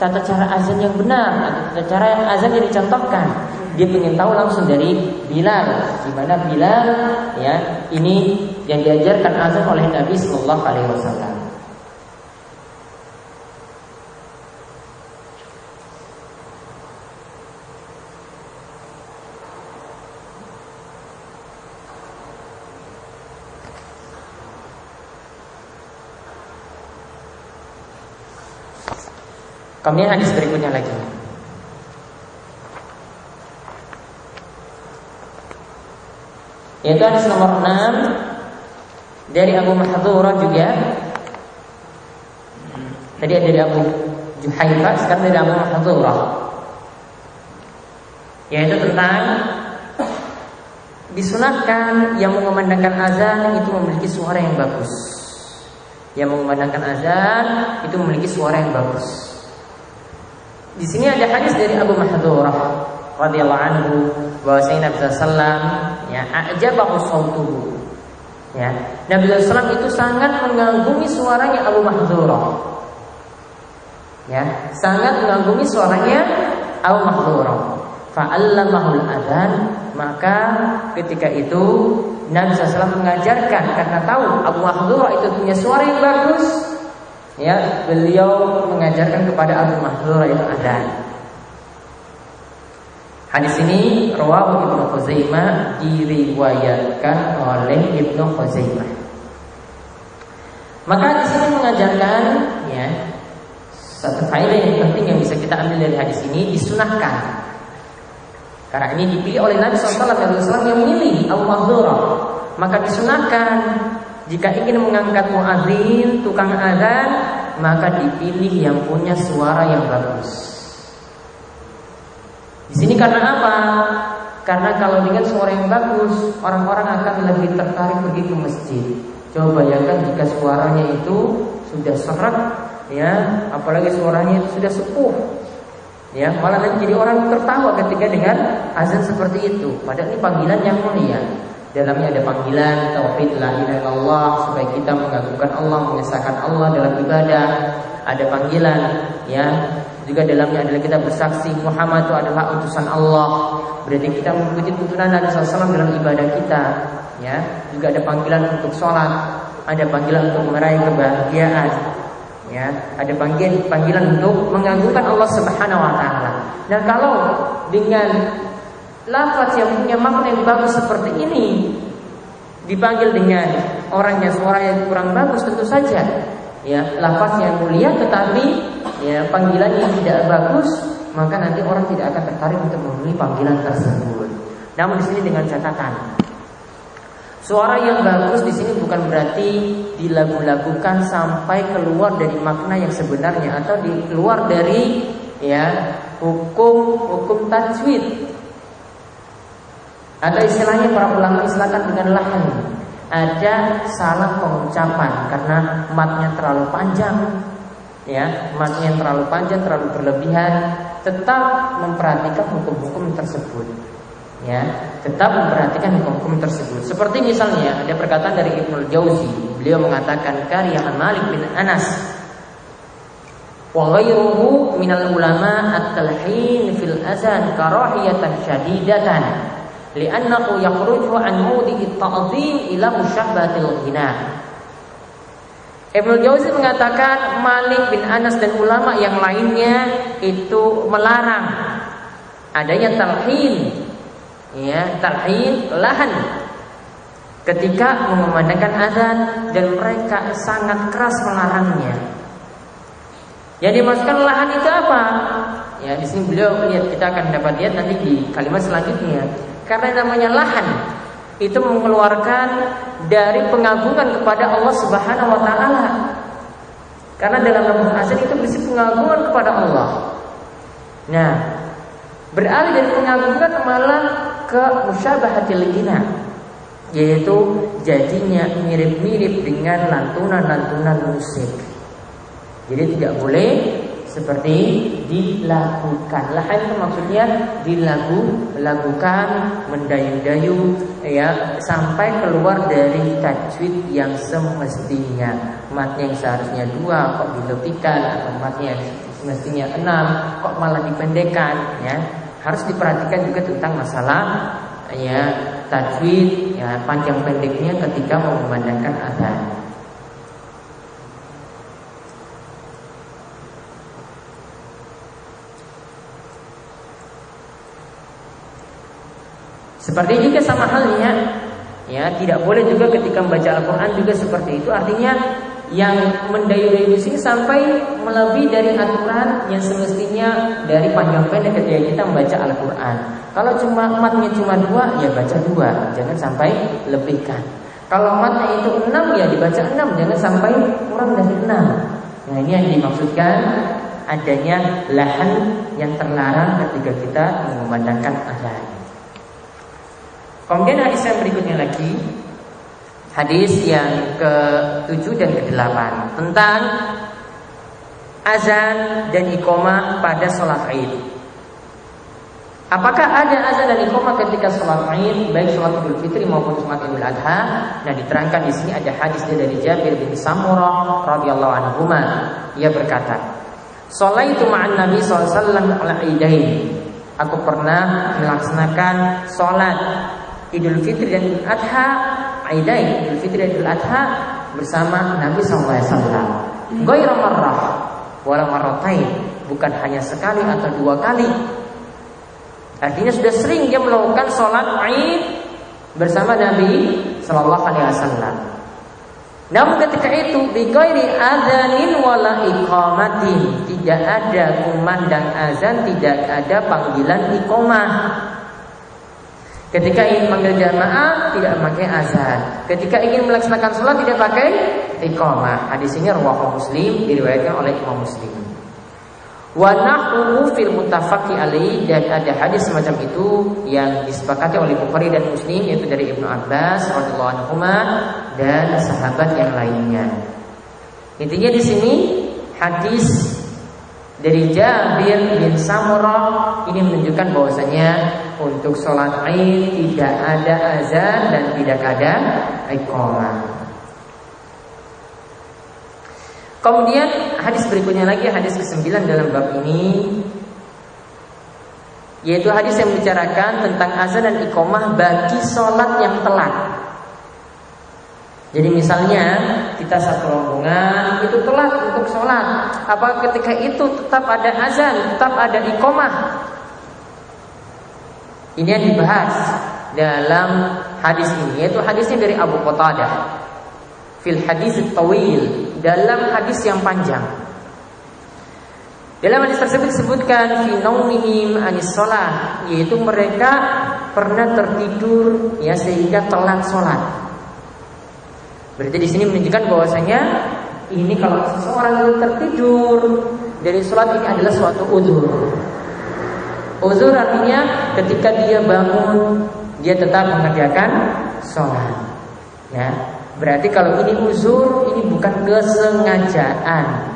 tata cara azan yang benar, atau tata cara azan yang dicontohkan. Dia ingin tahu langsung dari Bilal, di mana Bilal ya ini yang diajarkan azan oleh Nabi Sallallahu Alaihi Wasallam. Kemudian hadis berikutnya lagi. Yaitu hadis nomor 6 dari Abu Mahdhurah juga. Tadi dari Abu Juhaifah, sekarang dari Abu Mahdhurah. Yaitu tentang disunahkan yang mengumandangkan azan itu memiliki suara yang bagus. Yang mengumandangkan azan itu memiliki suara yang bagus. Di sini ada hadis dari Abu Mahdhurah radhiyallahu anhu bahwasanya Nabi sallallahu alaihi wasallam ya a'jabahu sautuhu. Ya, Nabi sallallahu alaihi wasallam itu sangat mengagumi suaranya Abu Mahdhurah. Ya, sangat mengagumi suaranya Abu Mahdhurah. Fa'allamahul adzan, maka ketika itu Nabi sallallahu alaihi wasallam mengajarkan karena tahu Abu Mahdhurah itu punya suara yang bagus. Ya, beliau mengajarkan kepada Abu Mahdhurah itu adzan. Hadis ini rawahu Ibnu Khuzaimah, diriwayatkan oleh Ibnu Khuzaimah. Maka di sini mengajarkan ya satu faedah yang penting yang bisa kita ambil dari hadis ini, disunahkan. Karena ini dipilih oleh Nabi SAW yang memilih Abu Mahdhurah, maka disunahkan jika ingin mengangkat muadzin, tukang azan, maka dipilih yang punya suara yang bagus. Di sini karena apa? Karena kalau dengan suara yang bagus, orang-orang akan lebih tertarik pergi ke masjid. Coba bayangkan jika suaranya itu sudah serak, ya, apalagi suaranya itu sudah sepuh, ya, malah nanti jadi orang tertawa ketika dengan azan seperti itu. Padahal ini panggilan yang mulia. Dalamnya ada panggilan tauhid la ilaha illallah, supaya kita mengagungkan Allah, mengesahkan Allah dalam ibadah. Ada panggilan, ya, juga dalamnya adalah kita bersaksi Muhammad itu adalah utusan Allah. Berarti kita mengikuti tuntunan Nabi SAW dalam ibadah kita, ya. Juga ada panggilan untuk sholat, ada panggilan untuk meraih kebahagiaan, ya. Ada panggilan untuk mengagungkan Allah Subhanahu Wa Taala. Dan kalau dengan lafaz yang punya makna yang bagus seperti ini dipanggil dengan orangnya suara yang kurang bagus, tentu saja, ya, lafaz yang mulia tetapi, ya, panggilannya tidak bagus, maka nanti orang tidak akan tertarik untuk memenuhi panggilan tersebut. Namun di sini dengan catatan, suara yang bagus di sini bukan berarti dilagu-lagukan sampai keluar dari makna yang sebenarnya atau keluar dari, ya, hukum tajwid. Atau istilahnya para ulama istilahkan dengan lahan. Ada salah pengucapan karena matnya terlalu panjang, ya, matnya terlalu panjang, terlalu berlebihan. Tetap memperhatikan hukum-hukum tersebut, ya, tetap memperhatikan hukum-hukum tersebut. Seperti misalnya ada perkataan dari Ibnul Jauzi, beliau mengatakan karya Malik bin Anas wa ghairuhu minal ulama at-talhin fil azan karahiyatan syadidatan li'annahu yakhruju an mawdi'i ta'dhim ila musyabbatil ghina. Ibnu Jauzi mengatakan Malik bin Anas dan ulama yang lainnya itu melarang adanya talhin, ya, talhin, lahan ketika mengumandangkan azan, dan mereka sangat keras melarangnya. Yang dimaksudkan lahan itu apa? Ya, di sini beliau lihat, kita akan dapat lihat nanti di kalimat selanjutnya. Karena namanya lahan itu mengeluarkan dari pengagungan kepada Allah Subhanahu Wa Taala. Karena dalam lafaz azan itu berisi pengagungan kepada Allah. Nah, beralih dari pengagungan malah ke musyabahatil ghina, yaitu jadinya mirip-mirip dengan lantunan-lantunan musik. Jadi tidak boleh seperti dilakukan. Lahan itu maksudnya dilakukan, mendayu-dayu, ya, sampai keluar dari tajwid yang semestinya. Matnya yang seharusnya 2 kok dilebihkan, atau matnya yang semestinya 6 kok malah dipendekkan, ya. Harus diperhatikan juga tentang masalah, ya, tajwid, ya, panjang pendeknya ketika mengumandangkan azan. Seperti juga sama halnya, ya, tidak boleh juga ketika membaca Al-Quran juga seperti itu. Artinya yang mendayu-dayu di sini sampai melebihi dari aturan yang semestinya dari panjang pendek ketika kita membaca Al-Quran. Kalau cuma matnya cuma 2, ya baca 2, jangan sampai lebihkan. Kalau matnya itu 6, ya dibaca 6, jangan sampai kurang dari 6. Nah, ini yang dimaksudkan adanya lahan yang terlarang ketika kita mengumandangkan azan. Kemudian hadis yang berikutnya lagi, hadis yang ke-7 dan ke-8 tentang azan dan iqamah pada sholat Id. Apakah ada azan dan iqamah ketika sholat Id, baik sholat Idul Fitri maupun sholat Idul Adha? Nah, diterangkan di sini ada hadis dari Jabir bin Samurah radhiyallahu anhu. Ia berkata, "Sholaitu ma'an Nabi sallallahu alaihi wasallam al-Idain." Aku pernah melaksanakan sholat Idul Fitri dan Idul Adha, Aidain, Idul Fitri dan Idul Adha bersama Nabi SAW. Ghairu marrah wala marratain, bukan hanya sekali atau 2 kali. Artinya sudah sering dia melakukan sholat Id bersama Nabi SAW. Namun ketika itu bighairi adzanin wala iqamatin, tidak ada kumandang azan, tidak ada panggilan iqamah. Ketika ingin manggil jamaah tidak pakai azan. Ketika ingin melaksanakan sholat tidak pakai iqamah. Hadis ini riwayat Muslim, diriwayatkan oleh Imam Muslim. Wa nahwu fil muttafaqi alaihi, dan ada hadis semacam itu yang disepakati oleh Bukhari dan Muslim, yaitu dari Ibnu Abbas radhiyallahu anhuma dan sahabat yang lainnya. Intinya di sini hadis dari Jabir bin Samurah ini menunjukkan bahwasanya untuk sholat Id tidak ada azan dan tidak ada iqamah. Kemudian hadis berikutnya lagi, hadis ke-9 dalam bab ini, yaitu hadis yang membicarakan tentang azan dan iqamah bagi sholat yang telat. Jadi misalnya kita satu rombongan itu telat untuk sholat, apakah ketika itu tetap ada azan, tetap ada iqamah? Ini yang dibahas dalam hadis ini, yaitu hadisnya dari Abu Qatadah fil hadis tawil, dalam hadis yang panjang. Dalam hadis tersebut disebutkan fi naumihim anis sholat, yaitu mereka pernah tertidur ya sehingga telat sholat. Berarti di sini menunjukkan bahwasanya ini kalau seseorang itu tertidur dari sholat ini adalah suatu uzur. Uzur artinya ketika dia bangun dia tetap mengerjakan sholat. Ya, berarti kalau ini uzur, ini bukan kesengajaan.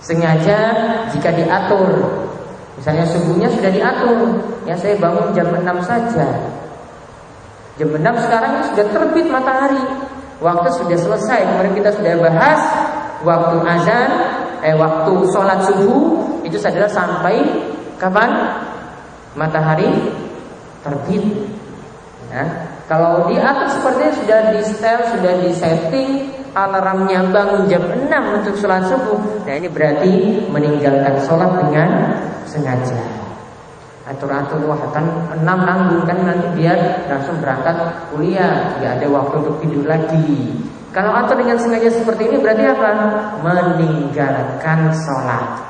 Sengaja jika diatur, misalnya subuhnya sudah diatur, ya saya bangun jam 6 saja. Jam 6 sekarang sudah terbit matahari. Waktu sudah selesai. Kemarin kita sudah bahas waktu azan, waktu sholat subuh itu adalah sampai kapan? Matahari terbit. Ya. Kalau diatur seperti sudah di setel, sudah di setting alarmnya bangun jam 6 untuk sholat subuh. Nah ini berarti meninggalkan sholat dengan sengaja. Atur-atur, wah kan 6 nanggung kan nanti biar langsung berangkat kuliah, tidak ada waktu untuk tidur lagi. Kalau atur dengan sengaja seperti ini berarti apa? Meninggalkan sholat.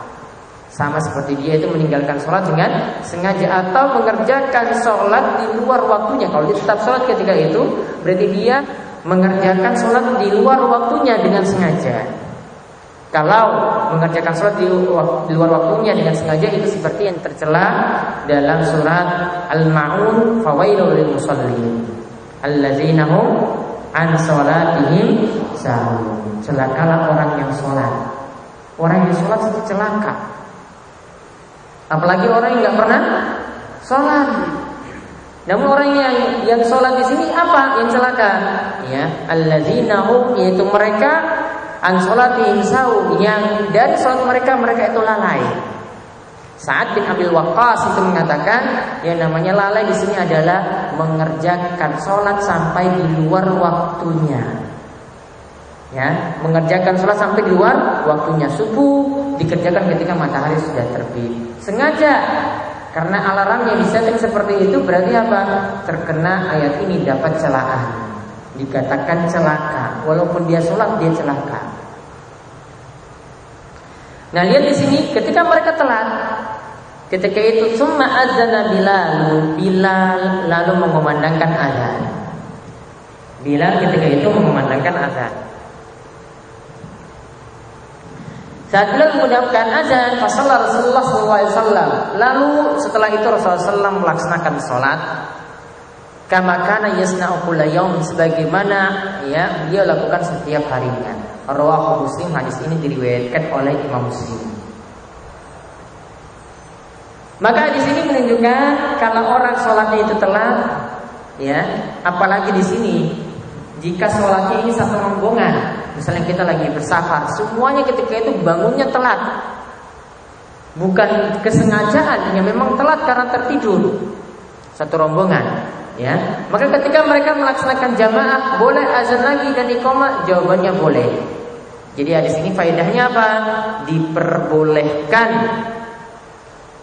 Sama seperti dia itu meninggalkan sholat dengan sengaja atau mengerjakan sholat di luar waktunya. Kalau dia tetap sholat ketika itu, berarti dia mengerjakan sholat di luar waktunya dengan sengaja. Kalau mengerjakan sholat di luar waktunya dengan sengaja, itu seperti yang tercela dalam surat Al-Ma'un, fawailul lil musallin alladzina hum an sholatihim sahun. Celakalah orang yang sholat. Orang yang sholat itu celaka. Apalagi orang yang nggak pernah sholat. Namun orang yang sholat di sini apa yang celaka? Ya, alladzina hum, yaitu mereka an sholatihim sahun, yang dari sholat mereka itu lalai. Sa'ad bin Abil Waqqas itu mengatakan yang namanya lalai di sini adalah mengerjakan sholat sampai di luar waktunya. Ya, mengerjakan sholat sampai di luar waktunya. Subuh dikerjakan ketika matahari sudah terbit. Sengaja, karena alarmnya disetting seperti itu, berarti apa? Terkena ayat ini, dapat celaan. Dikatakan celaka, walaupun dia sholat dia celaka. Nah lihat di sini, ketika mereka telat, ketika itu summa azana Bilal lalu mengumandangkan azan. Bilal ketika itu mengumandangkan azan. Saat Bilal mengumandangkan azan, fasallah Rasulullah SAW. Lalu setelah itu Rasulullah SAW melaksanakan sholat. Kama kana yasna'u kulla yaum, sebagaimana ya dia lakukan setiap harinya. Rawahu Muslim, hadis ini diriwayatkan oleh Imam Muslim. Maka di sini menunjukkan kalau orang sholatnya itu telat, ya, apalagi di sini jika sholatnya ini satu rombongan, misalnya kita lagi bersafar, semuanya ketika itu bangunnya telat, bukan kesengajaan, ya memang telat karena tertidur, satu rombongan. Ya, maka ketika mereka melaksanakan jamaah, boleh azan lagi dan iqamah? Jawabannya boleh. Jadi hadis ini faedahnya apa? Diperbolehkan.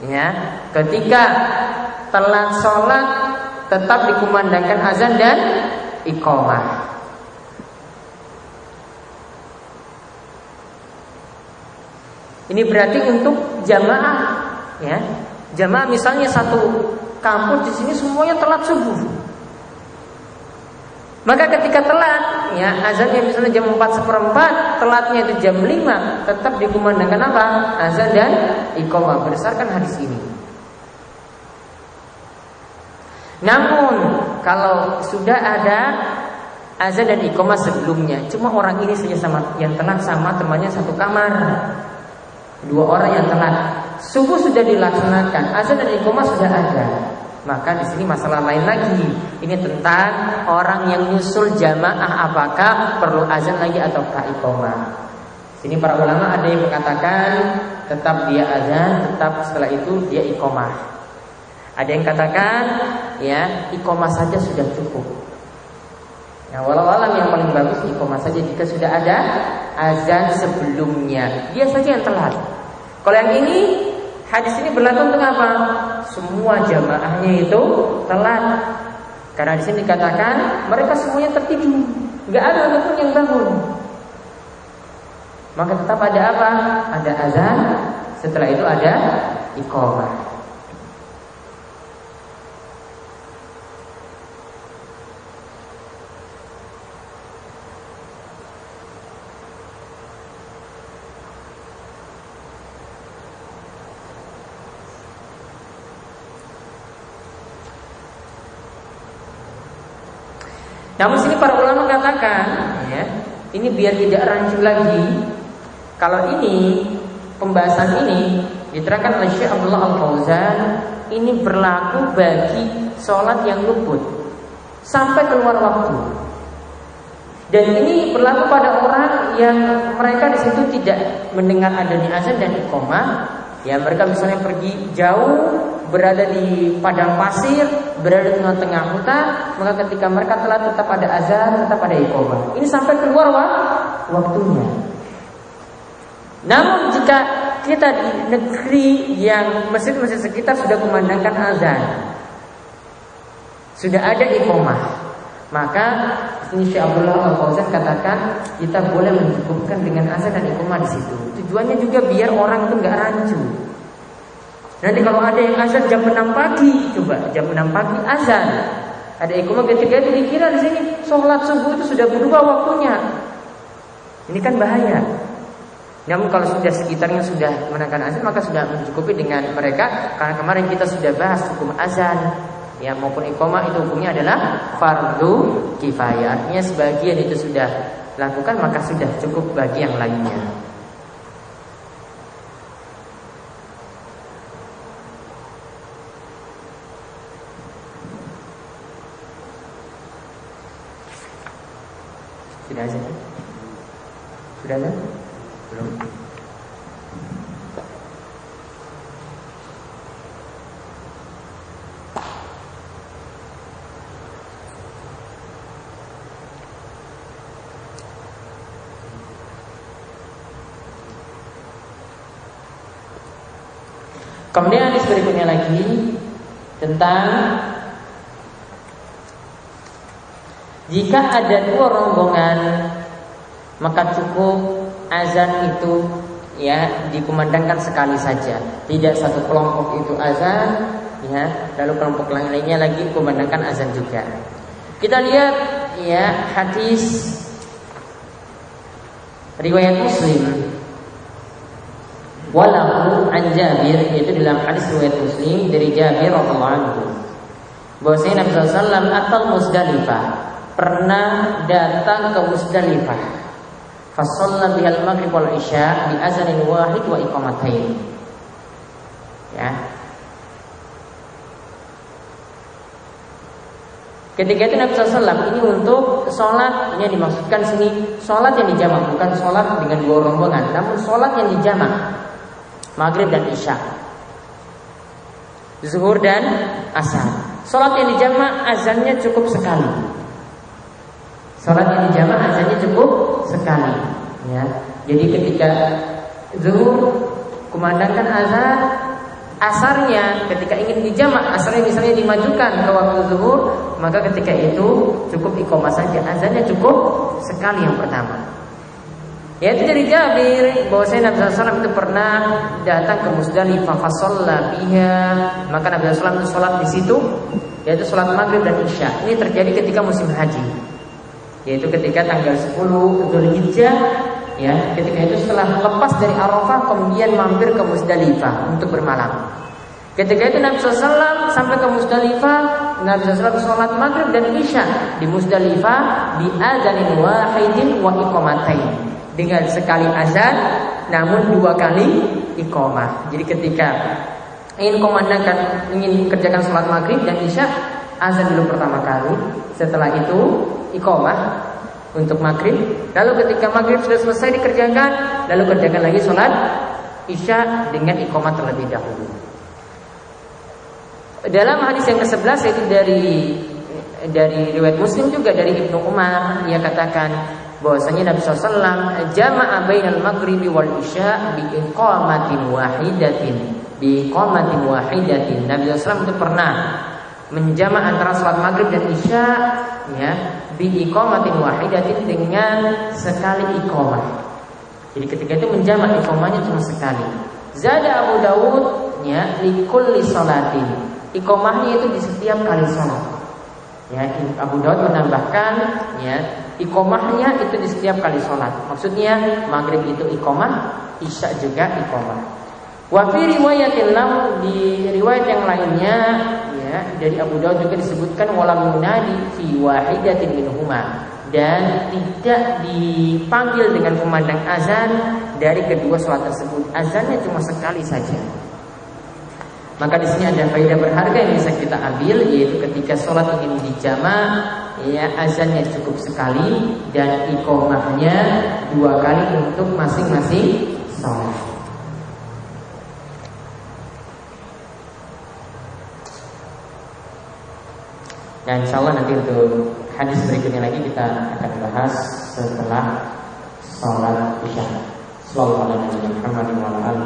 Ya, ketika telat sholat tetap dikumandangkan azan dan iqamah. Ini berarti untuk jamaah, ya. Jamaah misalnya satu kampus di sini semuanya telat subuh. Maka ketika telat, ya azannya misalnya jam 4:15, telatnya itu jam 5, tetap dikumandangkan apa? Azan dan iqamah berdasarkan hadis ini. Namun kalau sudah ada azan dan iqamah sebelumnya, cuma orang ini saja sama yang telat sama temannya satu kamar, 2 orang yang telat, subuh sudah dilaksanakan, azan dan iqamah sudah ada. Maka di sini masalah lain lagi. Ini tentang orang yang nyusul jamaah, apakah perlu azan lagi ataukah iqamah. Sini para ulama ada yang mengatakan tetap dia azan, tetap setelah itu dia iqamah. Ada yang katakan ya iqamah saja sudah cukup. Nah, walau alam yang paling bagus iqamah saja jika sudah ada azan sebelumnya. Dia saja yang telat. Kalau yang ini hadis ini berlaku untuk apa? Semua jamaahnya itu telat. Karena di sini dikatakan mereka semuanya tertidur, nggak ada satupun yang bangun. Maka tetap ada apa? Ada azan. Setelah itu ada iqamah. Namun sini para ulama katakan, ya, ini biar tidak rancu lagi. Kalau ini pembahasan ini diterangkan oleh Syekh Abdullah Al-Fauzan, ini berlaku bagi sholat yang luput sampai keluar waktu. Dan ini berlaku pada orang yang mereka di situ tidak mendengar adanya azan dan iqamah. Ya, mereka misalnya pergi jauh, berada di padang pasir, berada di tengah-tengah hutan, maka ketika mereka telat tetap ada azan, tetap ada iqamah. Ini sampai keluar waktunya. Namun jika kita di negeri yang masjid-masjid sekitar sudah kumandangkan azan, sudah ada iqamah, maka ini Syekh Abdullah Al-Fauzan katakan kita boleh mencukupkan dengan azan dan iqamah di situ. Tujuannya juga biar orang itu nggak rancu. Nanti kalau ada yang azan jam 6 pagi, coba jam 6 pagi azan, ada iqamah ketika itu dikira di sini sholat subuh itu sudah berubah waktunya. Ini kan bahaya. Namun kalau sudah sekitarnya sudah menangkan azan, maka sudah mencukupi dengan mereka. Karena kemarin kita sudah bahas hukum azan, ya maupun iqamah itu hukumnya adalah fardu kifayah. Artinya sebagian itu sudah lakukan, maka sudah cukup bagi yang lainnya. Sudah azan? Sudah azan? Belum. Kemudian hadis berikutnya lagi tentang jika ada 2 rombongan maka cukup azan itu ya dikumandangkan sekali saja, tidak satu kelompok itu azan ya lalu kelompok lainnya lagi kumandangkan azan juga. Kita lihat ya hadis riwayat Muslim walahu an Jabir, yaitu dalam hadis riwayat Muslim dari Jabir radhiyallahu anhu bahwasanya Nabi sallallahu alaihi wasallam atal Muzdalifah, pernah datang ke Muzdalifah, fa shalla bihal maghrib wal isya bi azanin wahid wa iqamatain. Ya. Ketika itu Nabi SAW ini untuk sholat, ini dimaksudkan sini sholat yang dijamak, bukan sholat dengan 2 rombongan, namun sholat yang dijamak, maghrib dan isya, zuhur dan asar. Sholat yang dijamak azannya cukup sekali. Sholat yang dijamak azannya cukup sekali. Ya. Jadi ketika zuhur kumandangkan azan, asarnya ketika ingin dijamak, asarnya misalnya dimajukan ke waktu zuhur, maka ketika itu cukup iqamah saja, azannya cukup sekali yang pertama. Yaitu dari Jabir bahwasanya Nabi SAW itu pernah datang ke Musdalifah fasalla biha, maka Nabi SAW itu sholat di situ, yaitu sholat maghrib dan isya. Ini terjadi ketika musim haji, yaitu ketika tanggal 10 Dzulhijjah, ya, ketika itu setelah lepas dari Arafah kemudian mampir ke Musdalifah untuk bermalam. Ketika itu Nabi SAW sampai ke Musdalifah, Nabi SAW sholat maghrib dan isya di Musdalifah di adzanin wahidin wa iqamatain, dengan sekali azan namun 2 kali iqamah. Jadi ketika ingin kerjakan sholat maghrib dan isya, azan dulu pertama kali, setelah itu iqamah untuk maghrib, lalu ketika maghrib sudah selesai dikerjakan, lalu kerjakan lagi sholat isya dengan iqamah terlebih dahulu. Dalam hadis yang ke-11 yaitu dari riwayat Muslim juga dari Ibnu Umar, dia katakan bahwasanya Nabi SAW jama'a bainal maghribi wal isya bi iqamatin wahidatin. Nabi SAW itu pernah menjama' antara salat maghrib dan isya, ya, bi iqamatin wahidatin, dengan sekali iqamah. Jadi ketika itu menjama' iqamahnya cuma sekali. Zada Abu Dawud, ya, li kulli salatin. Iqamahnya itu di setiap kali salat. Ya, Abu Dawud menambahkan, ya, iqamahnya itu di setiap kali sholat. Maksudnya maghrib itu iqamah, isya juga iqamah. Wa fi riwayatin lam, di riwayat yang lainnya, ya, dari Abu Dawud juga disebutkan walam yunadi fi wahidatin minhuma, dan tidak dipanggil dengan kumandang azan dari kedua sholat tersebut. Azannya cuma sekali saja. Maka di sini ada faedah berharga yang bisa kita ambil, yaitu ketika sholat ingin dijama', ya, azannya cukup sekali dan iqamahnya 2 kali untuk masing-masing sholat. Dan insyaallah nanti untuk hadis berikutnya lagi kita akan bahas setelah sholat isya. Sallallahu alaihi wa sallam.